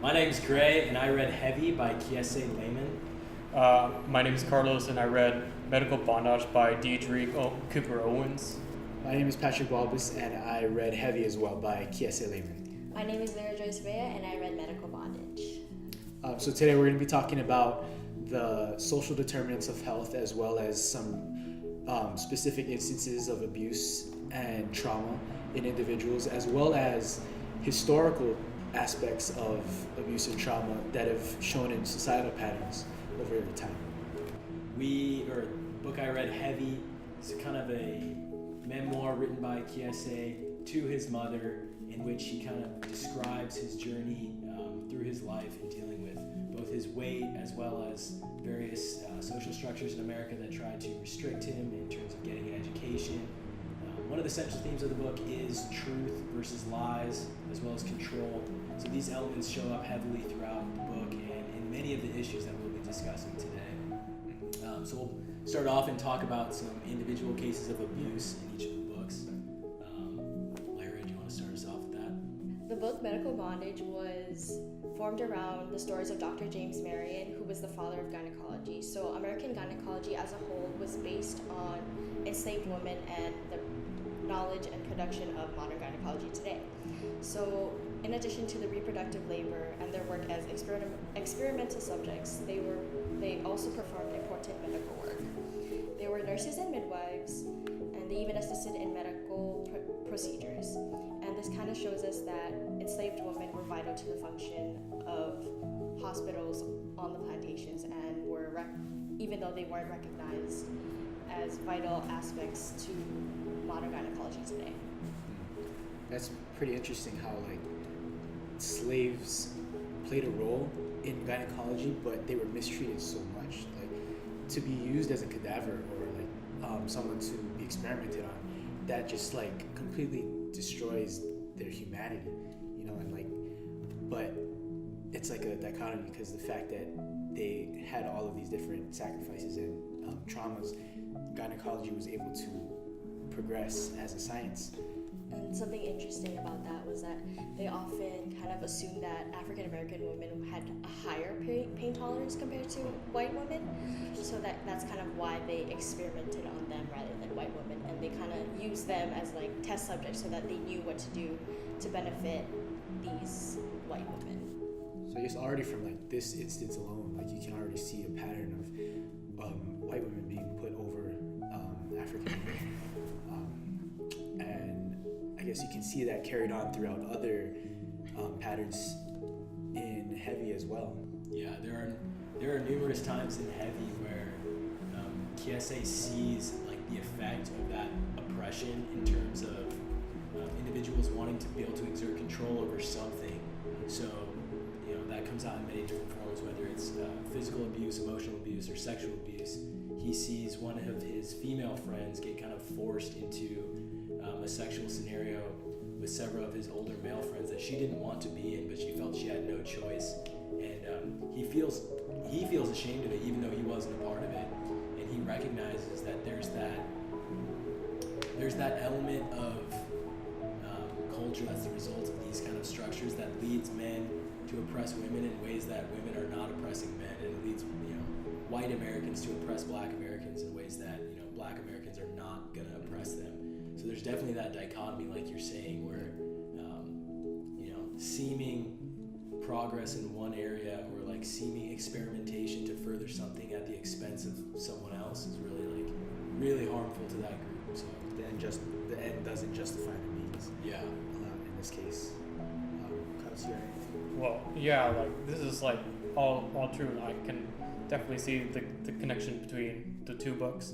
My name's Gray, and I read Heavy by Kiese Lehman. My name is Carlos, and I read Medical Bondage by Deirdre Cooper Owens. My name is Patrick Balbas, and I read Heavy as well by Kiese Lehman. My name is Leira Joyce Vea, and I read Medical Bondage. So today we're going to be talking about the social determinants of health, as well as some specific instances of abuse and trauma in individuals, as well as historical aspects of abuse and trauma that have shown in societal patterns over time. The book I read, Heavy, is kind of a memoir written by Kiese to his mother, in which he kind of describes his journey through his life in dealing with both his weight as well as various social structures in America that tried to restrict him in terms of getting an education. One of the central themes of the book is truth versus lies, as well as control. So these elements show up heavily throughout the book and in many of the issues that we'll be discussing today. So we'll start off and talk about some individual cases of abuse in each of the books. Leira, do you want to start us off with that? The book Medical Bondage was formed around the stories of Dr. James Marion, who was the father of gynecology. So American gynecology as a whole was based on enslaved women and the knowledge and production of modern gynecology today. So in addition to the reproductive labor and their work as experimental subjects, they also performed important medical work. They were nurses and midwives, and they even assisted in medical procedures. And this kind of shows us that enslaved women were vital to the function of hospitals on the plantations, and were even though they weren't recognized as vital aspects to modern gynecology today. That's pretty interesting how slaves played a role in gynecology, but they were mistreated so much. To be used as a cadaver or someone to be experimented on, that just completely destroys their humanity, but it's like a dichotomy, because the fact that they had all of these different sacrifices and traumas, gynecology was able to progress as a science. And something interesting about that was that they often kind of assumed that African American women had a higher pain tolerance compared to white women, so that's kind of why they experimented on them rather than white women, and they kind of used them as test subjects so that they knew what to do to benefit these white women. So I guess already from this instance alone, you can already see a pattern of white women being put over African American, and I guess you can see that carried on throughout other patterns in Heavy as well. Yeah, there are numerous times in Heavy where Kiese sees the effect of that oppression in terms of individuals wanting to be able to exert control over something. So that comes out in many different forms, whether it's physical abuse, emotional abuse, or sexual abuse. He sees one of his female friends get kind of forced into a sexual scenario with several of his older male friends that she didn't want to be in, but she felt she had no choice. And he feels ashamed of it, even though he wasn't a part of it. And he recognizes that there's that element of culture that's the result of these kind of structures that leads men to oppress women in ways that women are not oppressing men, and it leads white Americans to oppress black Americans in ways that black Americans are not going to oppress them. So there's definitely that dichotomy, like you're saying, where seeming progress in one area or seeming experimentation to further something at the expense of someone else is really harmful to that group. So The end doesn't justify the means. Yeah. In this case, Well, yeah, this is all true, and I can definitely see the connection between the two books.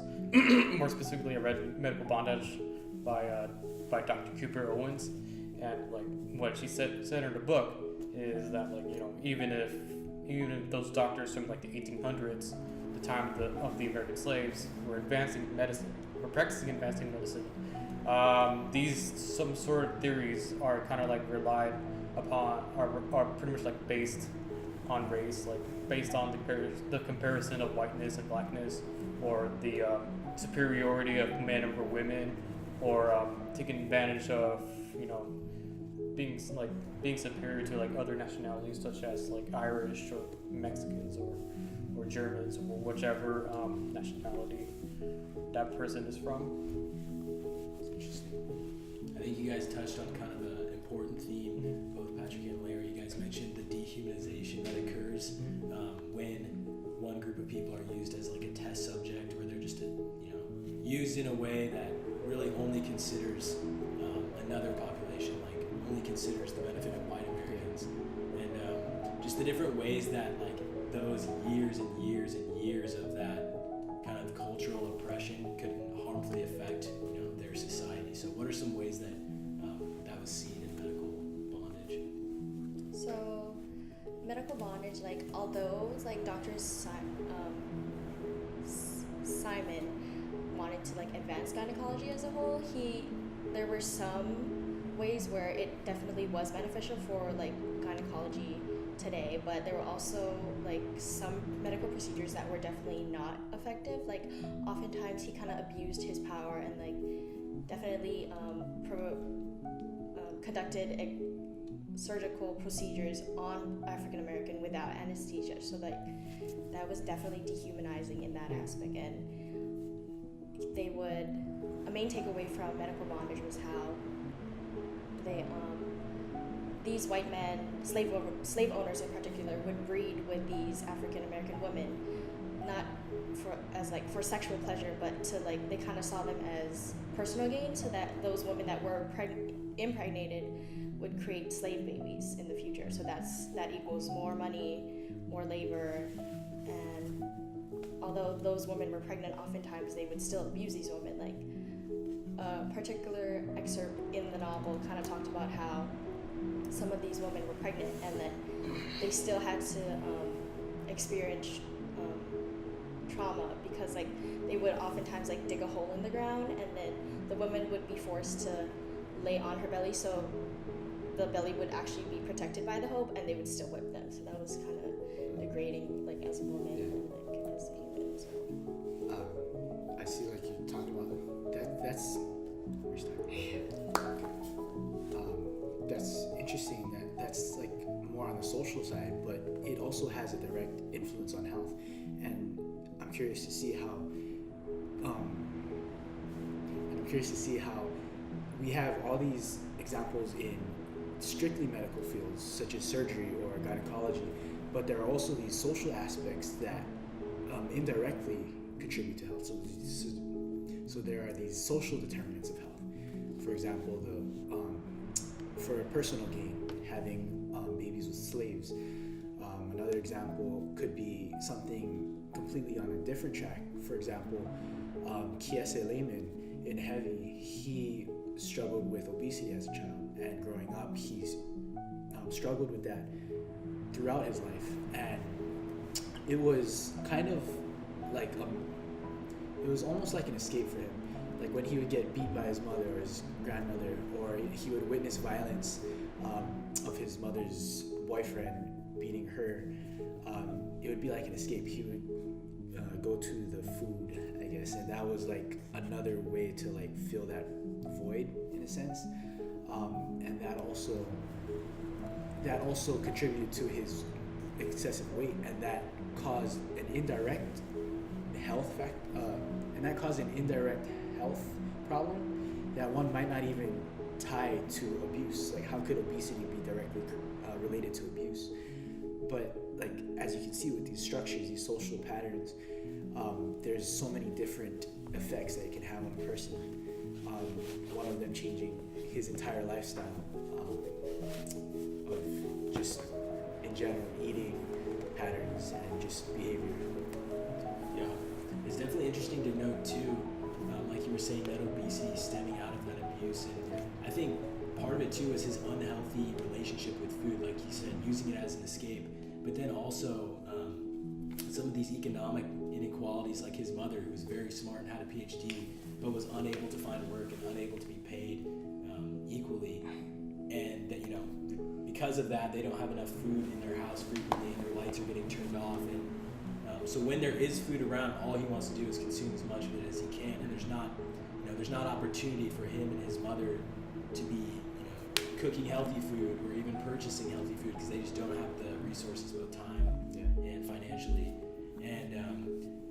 More specifically, I read Medical Bondage by Dr. Cooper Owens, and what she said in her book is that even if those doctors from the 1800s, the time of the American slaves, were advancing medicine, were practicing advancing medicine, some sort of theories are kind of relied upon, are pretty much based on race, based on the comparison of whiteness and blackness, or the superiority of men over women, or taking advantage of being superior to like other nationalities such as like Irish or Mexicans or Germans or whichever nationality that person is from. It's interesting. I think you guys touched on kind of an important theme, both Patrick and Leira. You guys mentioned the dehumanization that occurs when one group of people are used as like a test subject, or they're just used in a way that really only considers another population, like only considers the benefit of white Americans, and just the different ways that like those years and years and years of that kind of cultural oppression could harmfully affect their society. So what are some ways that that was seen in medical bondage? So medical bondage, like although like Dr. Simon wanted to like advance gynecology as a whole, there were some ways where it definitely was beneficial for like gynecology today, but there were also like some medical procedures that were definitely not effective. Like oftentimes he kind of abused his power and like definitely conducted surgical procedures on African American without anesthesia, so like that was definitely dehumanizing in that aspect. And a main takeaway from medical bondage was how these white men, slave owners in particular, would breed with these African American women, not for sexual pleasure, but to like they kind of saw them as personal gain, so that those women that were impregnated would create slave babies in the future. So that equals more money, more labor, and although those women were pregnant, oftentimes they would still abuse these women. Like a particular excerpt in the novel kind of talked about how some of these women were pregnant and that they still had to experience trauma, because like they would oftentimes like dig a hole in the ground, and then the woman would be forced to lay on her belly, so the belly would actually be protected by the hole, and they would still whip them. So that was kind of degrading, like as a woman and like as a human. So I see, like you talked about that. That's that's interesting. That's like more on the social side, but it also has a direct influence on health. And I'm curious to see how. We have all these examples in strictly medical fields, such as surgery or gynecology, but there are also these social aspects that indirectly contribute to health. So there are these social determinants of health. For example, for personal gain, having babies with slaves. Another example could be something completely on a different track. For example, Kiese Lehman in Heavy, he struggled with obesity as a child, and growing up, he's struggled with that throughout his life, and it was kind of like it was almost like an escape for him. Like when he would get beat by his mother or his grandmother, or he would witness violence of his mother's boyfriend beating her, it would be like an escape. He would go to the food, I guess, and that was like another way to like fill that void in a sense, and that also contributed to his excessive weight, and that caused an indirect health problem that one might not even tie to abuse. Like, how could obesity be directly related to abuse? But like, as you can see with these structures, these social patterns, there's so many different effects that it can have on a person. One of them changing his entire lifestyle, of just in general eating patterns and just behavior. Yeah, it's definitely interesting to note too, like you were saying, that obesity stemming out of that abuse, and I think part of it too is his unhealthy relationship with food, like you said, using it as an escape, but then also some of these economic inequalities, like his mother, who was very smart and had a PhD, but was unable to find work and unable to be paid equally, and that, because of that, they don't have enough food in their house frequently, and their lights are getting turned off, and so when there is food around, all he wants to do is consume as much of it as he can, and there's not opportunity for him and his mother to be, cooking healthy food or even purchasing healthy food because they just don't have the resources, both time and financially. And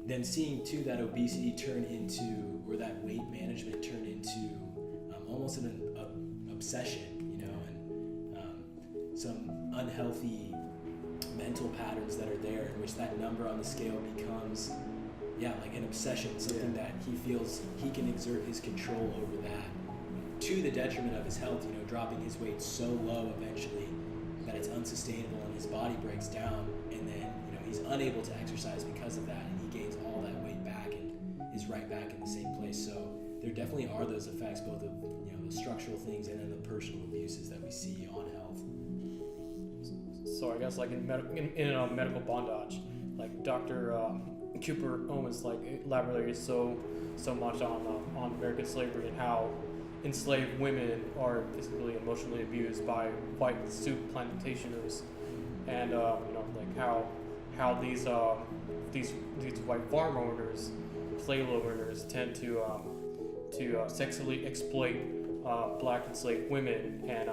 then seeing too that obesity turn into, or that weight management turn into almost an obsession, you know, and some unhealthy mental patterns that are there, in which that number on the scale becomes like an obsession, something that he feels he can exert his control over that to the detriment of his health, you know, dropping his weight so low eventually that it's unsustainable and his body breaks down, and then, you know, he's unable to exercise because of that, and he gains all that weight back and is right back in the same place. So there definitely are those effects, both of, you know, the structural things and then the personal abuses that we see on health. So I guess like in medical bondage, like Dr. Cooper Owens like elaborated so much on American slavery and how enslaved women are basically emotionally abused by white suit plantationers, and you know, like how these white farm owners, slave owners, tend to sexually exploit black enslaved women, and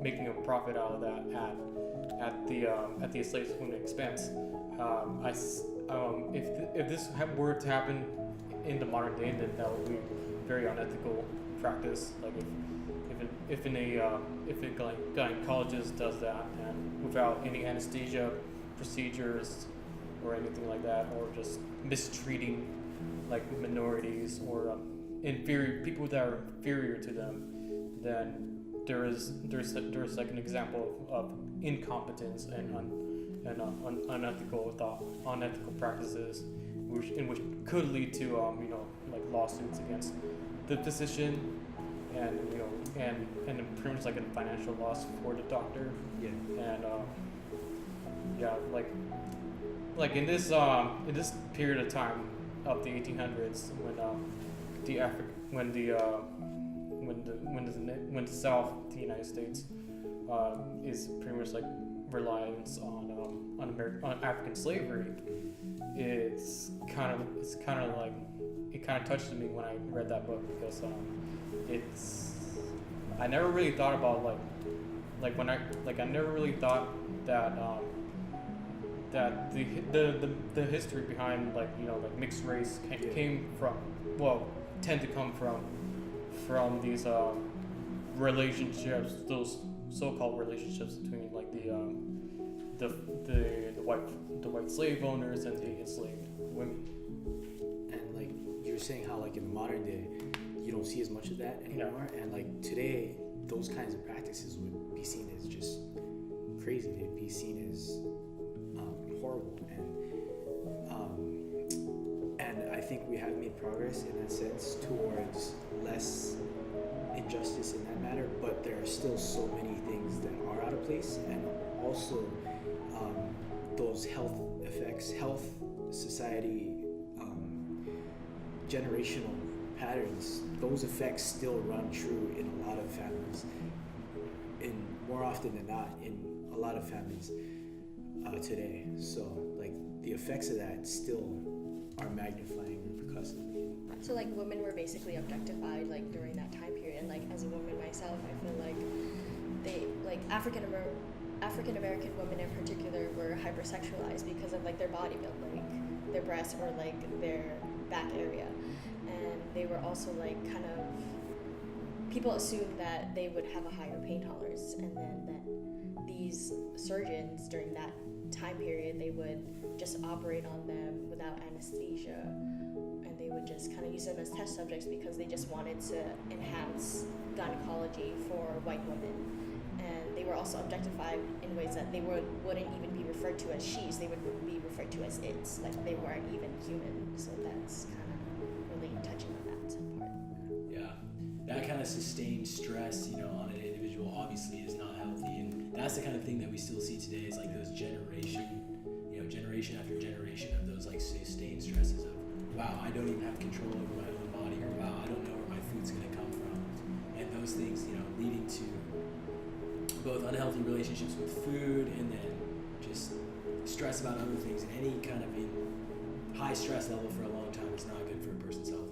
making a profit out of that at the enslaved women's expense. If this were to happen in the modern day, then that would be very unethical practice. Like if a gynecologist does that and without any anesthesia procedures or anything like that, or just mistreating like minorities or inferior people that are inferior to them, then there's like an example of incompetence and unethical practices, which could lead to you know, like lawsuits against the physician, and you know, and pretty much like a financial loss for the doctor. And like in this period of time of the 1800s, when the South, the United States, is pretty much like reliance on African slavery, it's kind of like, it kind of touched me when I read that book, because I never really thought about I never really thought that that the history behind, like, you know, like mixed race tend to come from these relationships, those so-called relationships between like the white slave owners and the enslaved women. And like you were saying, how like in the modern day you don't see as much of that anymore, and like today those kinds of practices would be seen as just crazy. They'd be seen as horrible, and I think we have made progress in that sense towards less injustice in that matter, but there are still so many things that are out of place, and also those health effects, society, generational patterns, those effects still run true in a lot of families, in more often than not in a lot of families today. So like the effects of that still are magnifying repercussively. So like women were basically objectified like during that time period. Like as a woman myself, I feel like they, like African American women in particular, were hypersexualized because of like their body build, like their breasts or like their back area, and they were also like kind of, people assumed that they would have a higher pain tolerance, and then that these surgeons during that time period, they would just operate on them without anesthesia, and they would just kind of use them as test subjects because they just wanted to enhance gynecology for white women. And they were also objectified in ways that they wouldn't even be referred to as she's, they would be referred to as it's, like they weren't even human. So that's kind of really touching on that part. Yeah, that kind of sustained stress, you know, on an individual obviously is not healthy, and that's the kind of thing that we still see today, is like those generation after generation of those like sustained stresses of, wow, I don't even have control over my own body, or wow, I don't know where my food's gonna come from, and those things, you know, leading to both unhealthy relationships with food, and then just stress about other things. And any kind of high stress level for a long time is not good for a person's health.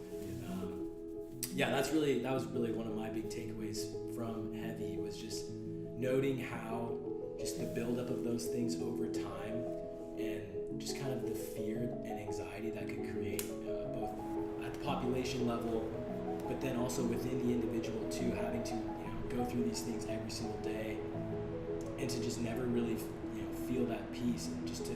that was really one of my big takeaways from Heavy, was just noting how just the buildup of those things over time, and just kind of the fear and anxiety that could create both at the population level, but then also within the individual too, having to go through these things every single day, and to just never really feel that peace, and just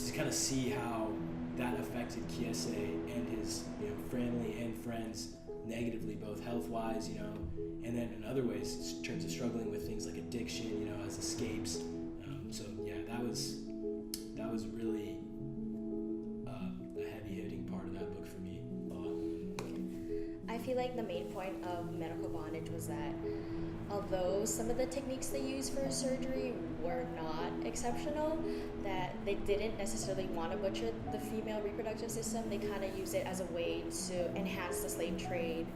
to kind of see how that affected Kiese and his family and friends negatively, both health-wise, and then in other ways in terms of struggling with things like addiction, as escapes. So yeah, that was really a heavy-hitting part of that book for me. I feel like the main point of medical bondage was that although some of the techniques they used for surgery were not exceptional, that they didn't necessarily want to butcher the female reproductive system. They kind of used it as a way to enhance the slave trade,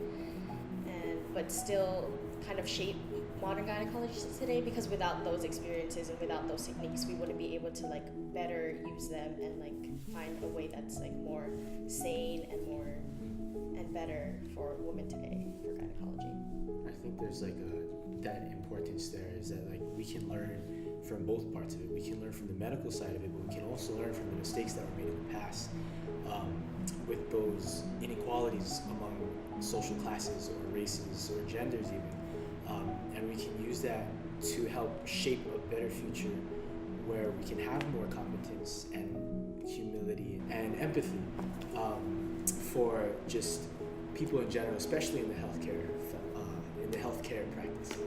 but still kind of shape modern gynecologists today, because without those experiences and without those techniques, we wouldn't be able to better use them and find a way that's more sane and better for women today for gynecology. I think there's that importance there, is that we can learn from both parts of it. We can learn from the medical side of it, but we can also learn from the mistakes that were made in the past, with those inequalities among social classes or races or genders even, and we can use that to help shape a better future where we can have more competence and humility and empathy for just people in general, especially in the healthcare practice.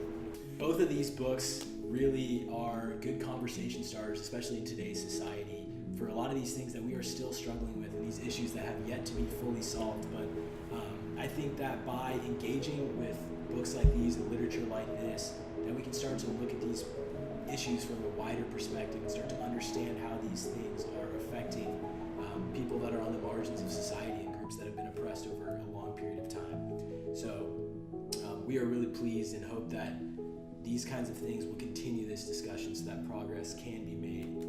Both of these books really are good conversation starters, especially in today's society, for a lot of these things that we are still struggling with, and these issues that have yet to be fully solved. But I think that by engaging with books like these and literature like this, that we can start to look at these issues from a wider perspective and start to understand how these things are affecting people that are on the margins of society and groups that have been oppressed over a long period of time. So we are really pleased and hope that these kinds of things will continue this discussion so that progress can be made